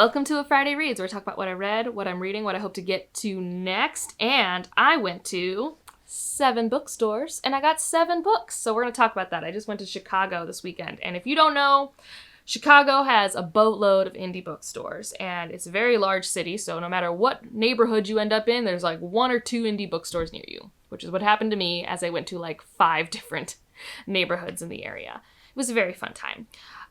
Welcome to A Friday Reads, where I talk about what I read, what I'm reading, what I hope to get to next. And I went to 7 bookstores, and I got 7 books. So we're going to talk about that. I just went to Chicago this weekend. And if you don't know, Chicago has a boatload of indie bookstores, and it's a very large city. So no matter what neighborhood you end up in, there's like 1 or 2 indie bookstores near you, which is what happened to me as I went to like 5 different neighborhoods in the area. It was a very fun time.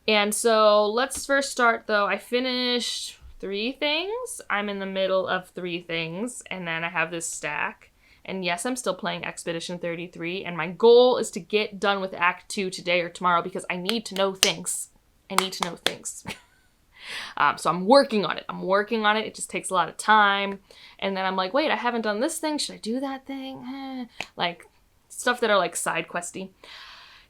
And so let's first start, though. I finished 3 things. I'm in the middle of 3 things, and then I have this stack. And yes, I'm still playing Expedition 33, and my goal is to get done with Act 2 today or tomorrow because I need to know things. So I'm working on it. It just takes a lot of time. And then I'm like, wait, I haven't done this thing. Should I do that thing? Like, stuff that are like side questy.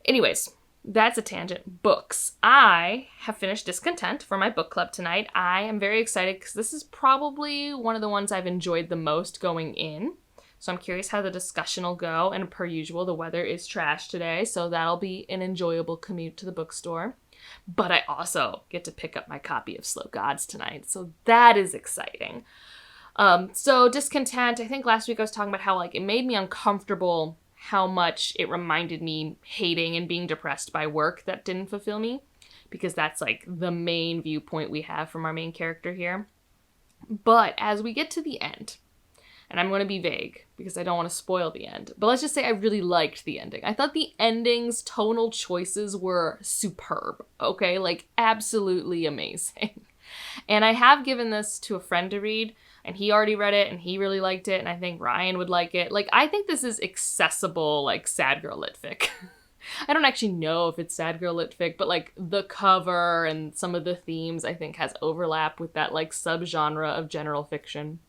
Anyways. That's a tangent. Books. I have finished Discontent for my book club tonight. I am very excited because this is probably one of the ones I've enjoyed the most going in. So I'm curious how the discussion will go. And per usual, the weather is trash today, so that'll be an enjoyable commute to the bookstore. But I also get to pick up my copy of Slow Gods tonight, so that is exciting. So Discontent, I think last week I was talking about how like it made me uncomfortable how much it reminded me hating and being depressed by work that didn't fulfill me, because that's like the main viewpoint we have from our main character here. But as we get to the end, and I'm going to be vague because I don't want to spoil the end, but let's just say I really liked the ending. I thought the ending's tonal choices were superb, okay? Like absolutely amazing. And I have given this to a friend to read, and he already read it, and he really liked it, and I think Ryan would like it. Like, I think this is accessible, like, sad girl lit fic. I don't actually know if it's sad girl lit fic, but, like, the cover and some of the themes, I think, has overlap with that, like, subgenre of general fiction,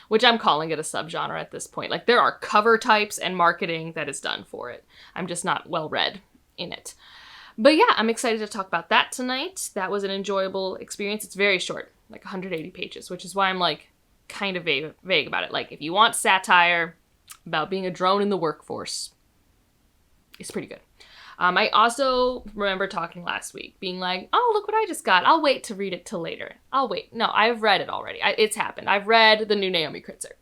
which I'm calling it a subgenre at this point. Like, there are cover types and marketing that is done for it. I'm just not well-read in it. But yeah, I'm excited to talk about that tonight. That was an enjoyable experience. It's very short, like 180 pages, which is why I'm, like, kind of vague about it. Like, if you want satire about being a drone in the workforce, it's pretty good. I also remember talking last week, being like, oh, look what I just got. I'll wait to read it till later. I'll wait. No, I've read it already. It's happened. I've read the new Naomi Kritzer.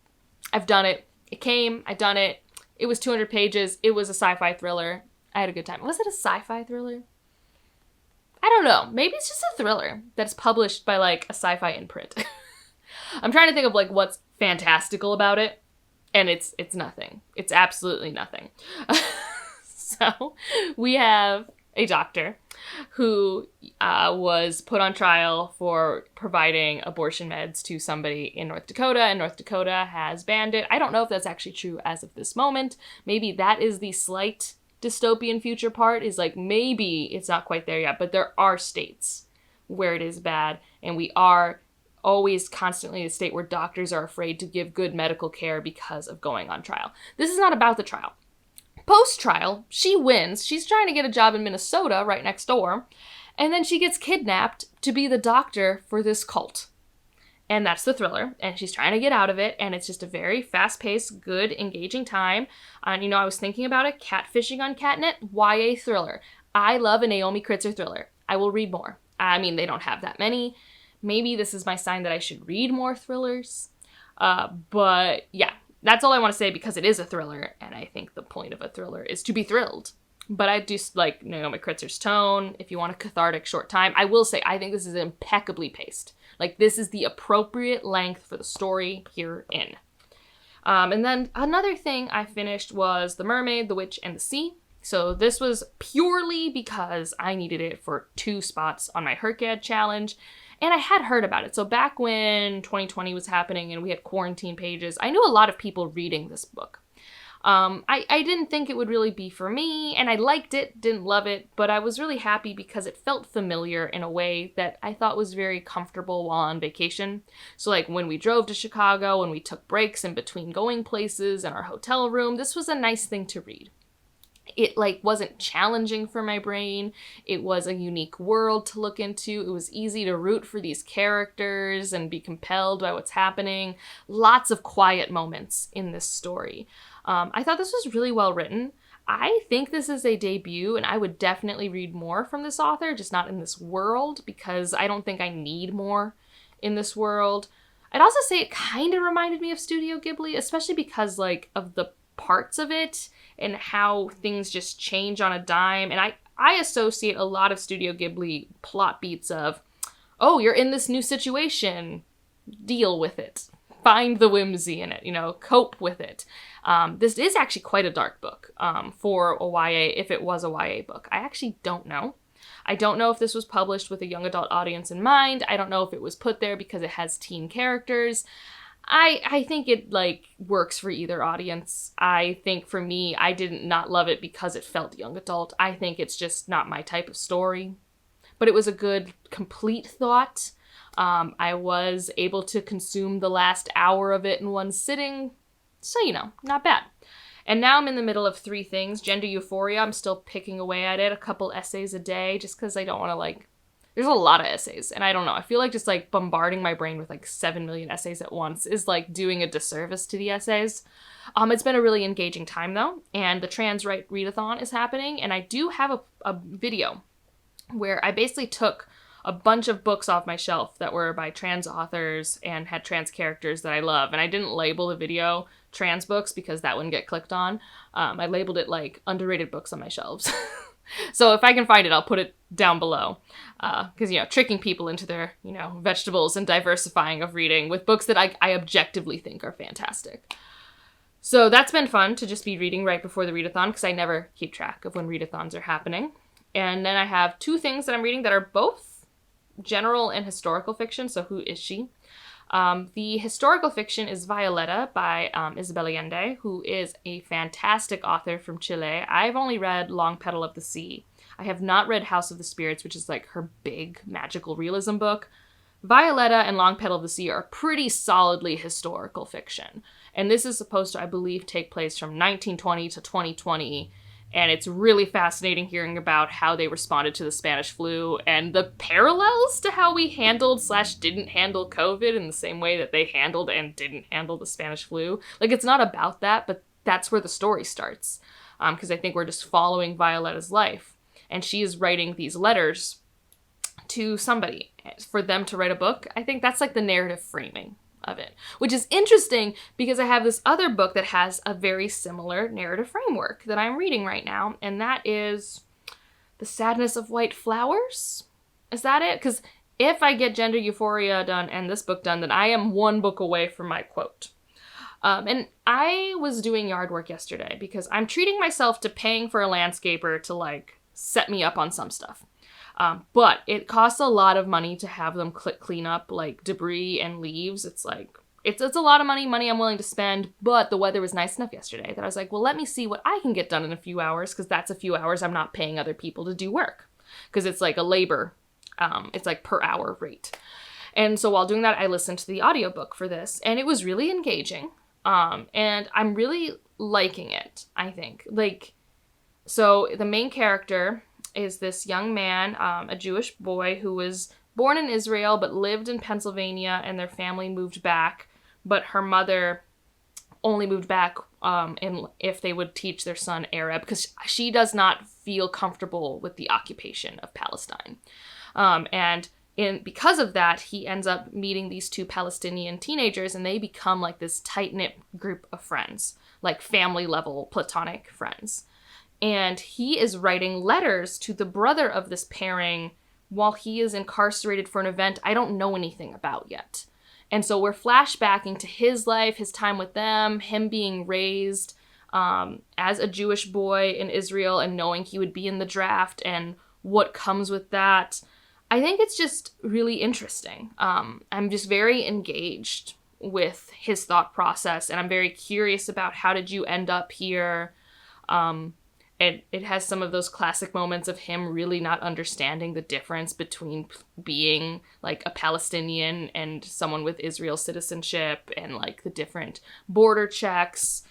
I've done it. It came. I've done it. It was 200 pages. It was a sci-fi thriller. I had a good time. Was it a sci-fi thriller? I don't know. Maybe it's just a thriller that's published by, like, a sci-fi imprint. I'm trying to think of, like, what's fantastical about it, and it's nothing. It's absolutely nothing. So, we have a doctor who was put on trial for providing abortion meds to somebody in North Dakota, and North Dakota has banned it. I don't know if that's actually true as of this moment. Maybe that is the slight dystopian future part, is like maybe it's not quite there yet, but there are states where it is bad, and we are always constantly a state where doctors are afraid to give good medical care because of going on trial. This is not about the trial. Post-trial, she wins. She's trying to get a job in Minnesota right next door, and then she gets kidnapped to be the doctor for this cult. And that's the thriller, and she's trying to get out of it, and it's just a very fast-paced, good, engaging time. And, you know, I was thinking about it, Catfishing on Catnet, YA thriller. I love a Naomi Kritzer thriller. I will read more. I mean, they don't have that many. Maybe this is my sign that I should read more thrillers. But, yeah, that's all I want to say because it is a thriller, and I think the point of a thriller is to be thrilled. But I do like Naomi Kritzer's tone. If you want a cathartic short time, I will say I think this is impeccably paced. Like, this is the appropriate length for the story herein. And then another thing I finished was The Mermaid, the Witch, and the Sea. So this was purely because I needed it for 2 spots on my Hercad challenge. And I had heard about it. So back when 2020 was happening and we had quarantine pages, I knew a lot of people reading this book. I didn't think it would really be for me, and I liked it, didn't love it, but I was really happy because it felt familiar in a way that I thought was very comfortable while on vacation. So like when we drove to Chicago, when we took breaks in between going places in our hotel room, this was a nice thing to read. It like wasn't challenging for my brain. It was a unique world to look into. It was easy to root for these characters and be compelled by what's happening. Lots of quiet moments in this story. I thought this was really well written. I think this is a debut, and I would definitely read more from this author, just not in this world, because I don't think I need more in this world. I'd also say it kind of reminded me of Studio Ghibli, especially because, like, of the parts of it and how things just change on a dime. And I associate a lot of Studio Ghibli plot beats of, oh, you're in this new situation, deal with it. Find the whimsy in it, you know, cope with it. This is actually quite a dark book for a YA, if it was a YA book. I actually don't know. I don't know if this was published with a young adult audience in mind. I don't know if it was put there because it has teen characters. I think it, like, works for either audience. I think for me, I did not love it because it felt young adult. I think it's just not my type of story. But it was a good, complete thought. I was able to consume the last hour of it in one sitting. So, you know, not bad. And now I'm in the middle of 3 things. Gender Euphoria, I'm still picking away at it. A couple essays a day, just because I don't want to, like... There's a lot of essays, and I don't know. I feel like just, like, bombarding my brain with, like, 7 million essays at once is, like, doing a disservice to the essays. It's been a really engaging time, though, and the Trans Right Readathon is happening, and I do have a video where I basically took a bunch of books off my shelf that were by trans authors and had trans characters that I love, and I didn't label the video trans books because that wouldn't get clicked on. I labeled it, like, underrated books on my shelves. So if I can find it, I'll put it down below. Because, you know, tricking people into their, you know, vegetables and diversifying of reading with books that I objectively think are fantastic. So that's been fun to just be reading right before the readathon, because I never keep track of when readathons are happening. And then I have 2 things that I'm reading that are both general and historical fiction. So who is she? The historical fiction is Violetta by Isabel Allende, who is a fantastic author from Chile. I've only read Long Petal of the Sea. I have not read House of the Spirits, which is like her big magical realism book. Violetta and Long Petal of the Sea are pretty solidly historical fiction. And this is supposed to, I believe, take place from 1920 to 2020. And it's really fascinating hearing about how they responded to the Spanish flu and the parallels to how we handled/didn't handle COVID in the same way that they handled and didn't handle the Spanish flu. Like, it's not about that, but that's where the story starts. Because I think we're just following Violetta's life. And she is writing these letters to somebody for them to write a book. I think that's like the narrative framing of it, which is interesting because I have this other book that has a very similar narrative framework that I'm reading right now, and that is The Sadness of White Flowers. Is that it? Because if I get Gender Euphoria done and this book done, then I am 1 book away from my quote. And I was doing yard work yesterday because I'm treating myself to paying for a landscaper to, like, set me up on some stuff. But it costs a lot of money to have them clean up, like, debris and leaves. It's like, it's a lot of money I'm willing to spend, but the weather was nice enough yesterday that I was like, well, let me see what I can get done in a few hours, because that's a few hours I'm not paying other people to do work, because it's like a labor, it's like per hour rate. And so while doing that, I listened to the audiobook for this, and it was really engaging, and I'm really liking it, I think. Like, so the main character is this young man, a Jewish boy who was born in Israel but lived in Pennsylvania, and their family moved back, but her mother only moved back if they would teach their son Arab, because she does not feel comfortable with the occupation of Palestine. Because of that, he ends up meeting these 2 Palestinian teenagers, and they become like this tight-knit group of friends, like family-level platonic friends. And he is writing letters to the brother of this pairing while he is incarcerated for an event I don't know anything about yet. And so we're flashbacking to his life, his time with them, him being raised as a Jewish boy in Israel and knowing he would be in the draft and what comes with that. I think it's just really interesting. I'm just very engaged with his thought process, and I'm very curious about how did you end up here. It has some of those classic moments of him really not understanding the difference between being, like, a Palestinian and someone with Israel citizenship, and, like, the different border checks.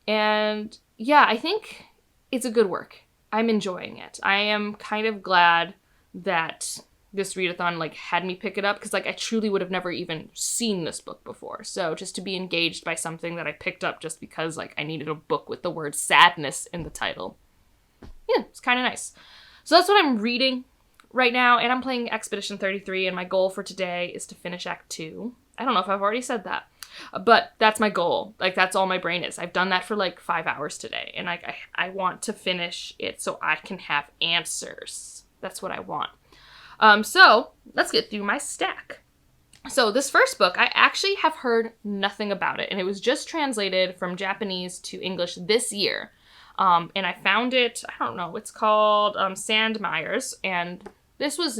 And yeah, I think it's a good work. I'm enjoying it. I am kind of glad that this readathon, like, had me pick it up, because, like, I truly would have never even seen this book before. So just to be engaged by something that I picked up just because, like, I needed a book with the word sadness in the title. Yeah, it's kind of nice. So that's what I'm reading. right now, and I'm playing Expedition 33, and my goal for today is to finish Act 2. I don't know if I've already said that, but that's my goal. Like, that's all my brain is. I've done that for like 5 hours today, and I want to finish it so I can have answers. That's what I want. So let's get through my stack. So this first book, I actually have heard nothing about it, and it was just translated from Japanese to English this year. And I found it, I don't know, it's called Sandmeyer's, and this was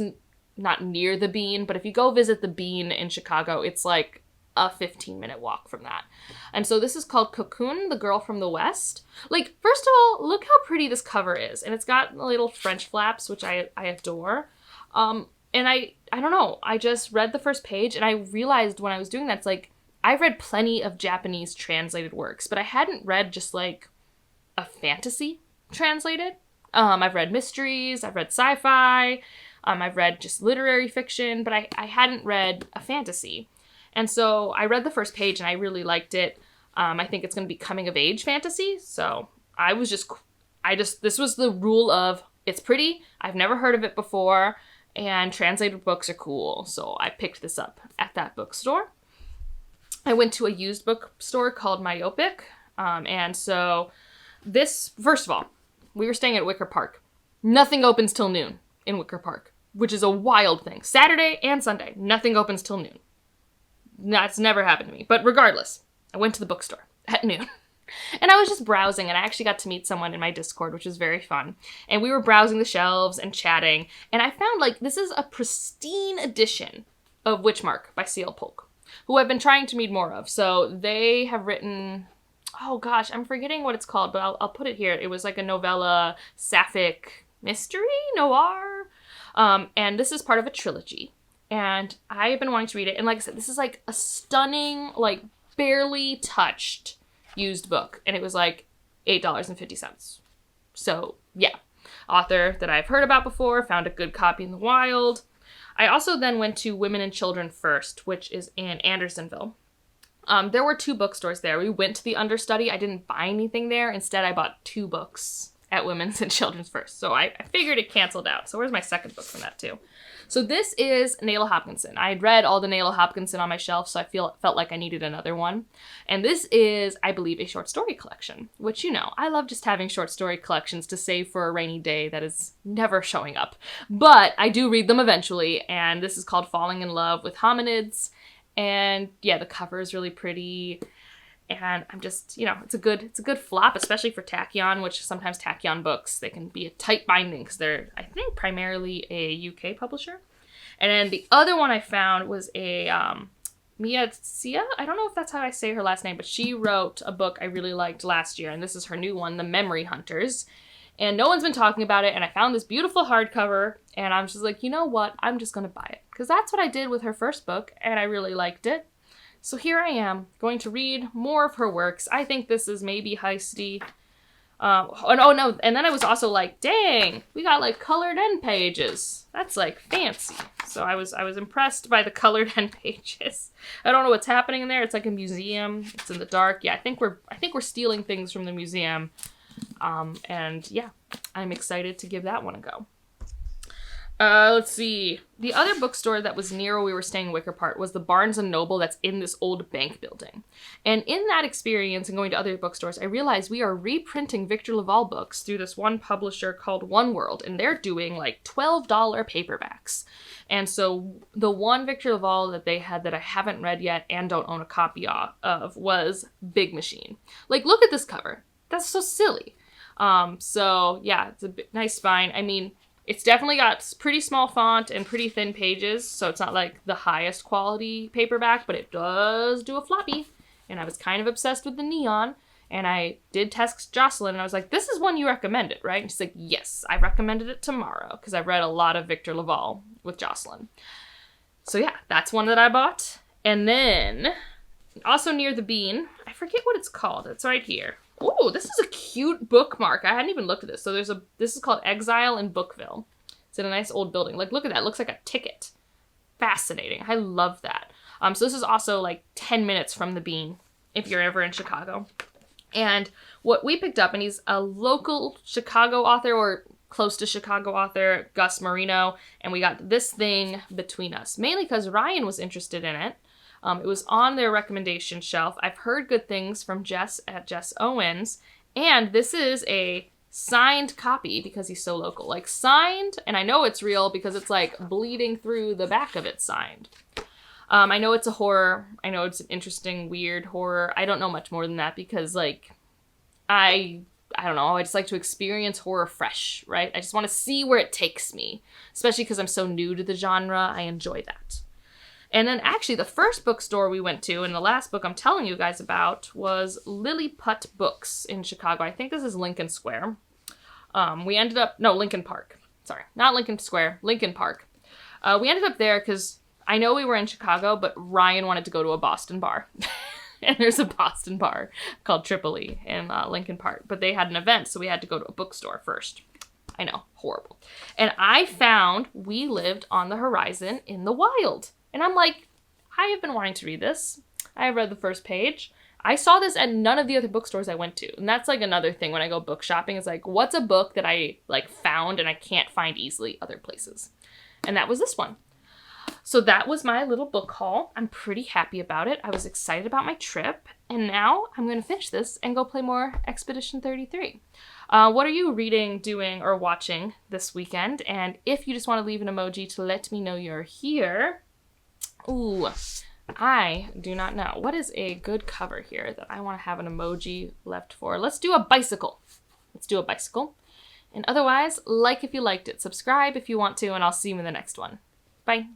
not near the Bean, but if you go visit the Bean in Chicago, it's like a 15-minute walk from that. And so this is called Cocoon, the Girl from the West. Like, first of all, look how pretty this cover is, and it's got little French flaps, which I adore. And I don't know, I just read the first page, and I realized when I was doing that, it's like, I've read plenty of Japanese translated works, but I hadn't read just like a fantasy translated. I've read mysteries, I've read sci-fi, I've read just literary fiction, but I hadn't read a fantasy. And so I read the first page and I really liked it. I think it's going to be coming of age fantasy. So this was the rule of, it's pretty, I've never heard of it before, and translated books are cool. So I picked this up at that bookstore. I went to a used bookstore called Myopic. And so this, first of all, we were staying at Wicker Park. Nothing opens till noon in Wicker Park, which is a wild thing. Saturday and Sunday, nothing opens till noon. That's never happened to me. But regardless, I went to the bookstore at noon. And I was just browsing, and I actually got to meet someone in my Discord, which was very fun. And we were browsing the shelves and chatting, and I found, like, this is a pristine edition of Witchmark by C.L. Polk, who I've been trying to read more of. So they have written, oh gosh, I'm forgetting what it's called, but I'll put it here. It was like a novella, sapphic mystery, noir, and this is part of a trilogy. And I have been wanting to read it, and like I said, this is like a stunning, like, barely touched used book, and it was like $8.50. So yeah, author that I've heard about before, found a good copy in the wild. I also then went to Women and Children First, which is in Andersonville. There were 2 bookstores there. We went to the understudy. I didn't buy anything there. Instead, I bought 2 books at Women's and Children's First. So I figured it canceled out. So where's my second book from that too? So this is Nayla Hopkinson. I had read all the Nayla Hopkinson on my shelf, so I felt like I needed another one. And this is, I believe, a short story collection, which, you know, I love just having short story collections to save for a rainy day that is never showing up. But I do read them eventually, and this is called Falling in Love with Hominids. And yeah, the cover is really pretty. And I'm just, you know, it's a good flop, especially for Tachyon, which sometimes Tachyon books, they can be a tight binding because they're, I think, primarily a UK publisher. And then the other one I found was a Mia Sia. I don't know if that's how I say her last name, but she wrote a book I really liked last year, and this is her new one, The Memory Hunters. And no one's been talking about it, and I found this beautiful hardcover, and I'm just like, you know what? I'm just going to buy it. Because that's what I did with her first book, and I really liked it. So here I am, going to read more of her works. I think this is maybe heisty. Oh no, and then I was also like, dang, we got like colored end pages. That's like fancy. So I was impressed by the colored end pages. I don't know what's happening in there. It's like a museum. It's in the dark. Yeah, I think we're stealing things from the museum. And yeah, I'm excited to give that one a go. Let's see. The other bookstore that was near where we were staying in Wicker Park was the Barnes & Noble that's in this old bank building. And in that experience and going to other bookstores, I realized we are reprinting Victor LaValle books through this one publisher called One World, and they're doing like $12 paperbacks. And so the one Victor LaValle that they had that I haven't read yet and don't own a copy of was Big Machine. Like, look at this cover. That's so silly. So yeah, it's a nice spine. I mean, it's definitely got pretty small font and pretty thin pages, so it's not like the highest quality paperback, but it does do a floppy. And I was kind of obsessed with the neon, and I did text Jocelyn, and I was like, this is one you recommended, right? And she's like, yes, I recommended it tomorrow, because I've read a lot of Victor LaValle with Jocelyn. So yeah, that's one that I bought. And then, also near the Bean, I forget what it's called. It's right here. Ooh, this is a cute bookmark. I hadn't even looked at this. So this is called Exile in Bookville. It's in a nice old building. Like, look at that. It looks like a ticket. Fascinating. I love that. So this is also like 10 minutes from the Bean if you're ever in Chicago. And what we picked up, and he's a local Chicago author, or close to Chicago author Gus Marino, and we got this thing between us, mainly because Ryan was interested in it. It was on their recommendation shelf. I've heard good things from Jess at Jess Owens, and this is a signed copy because he's so local. Like, signed, and I know it's real because it's like bleeding through the back of it signed. I know it's a horror. I know it's an interesting, weird horror. I don't know much more than that because, like, I don't know. I just like to experience horror fresh, right? I just want to see where it takes me, especially because I'm so new to the genre. I enjoy that. And then actually the first bookstore we went to, and the last book I'm telling you guys about, was Lilliput Books in Chicago. I think this is Lincoln Square. Lincoln Park. Sorry, not Lincoln Square, Lincoln Park. We ended up there because I know we were in Chicago, but Ryan wanted to go to a Boston bar. And there's a Boston bar called Tripoli in Lincoln Park. But they had an event, so we had to go to a bookstore first. I know, horrible. And I found We Lived on the Horizon in the Wild. And I'm like, I have been wanting to read this. I have read the first page. I saw this at none of the other bookstores I went to. And that's like another thing when I go book shopping. It's like, what's a book that I like found and I can't find easily other places? And that was this one. So that was my little book haul. I'm pretty happy about it. I was excited about my trip. And now I'm going to finish this and go play more Expedition 33. What are you reading, doing, or watching this weekend? And if you just want to leave an emoji to let me know you're here... Ooh, I do not know. What is a good cover here that I want to have an emoji left for? Let's do a bicycle. And otherwise, like if you liked it, subscribe if you want to, and I'll see you in the next one. Bye.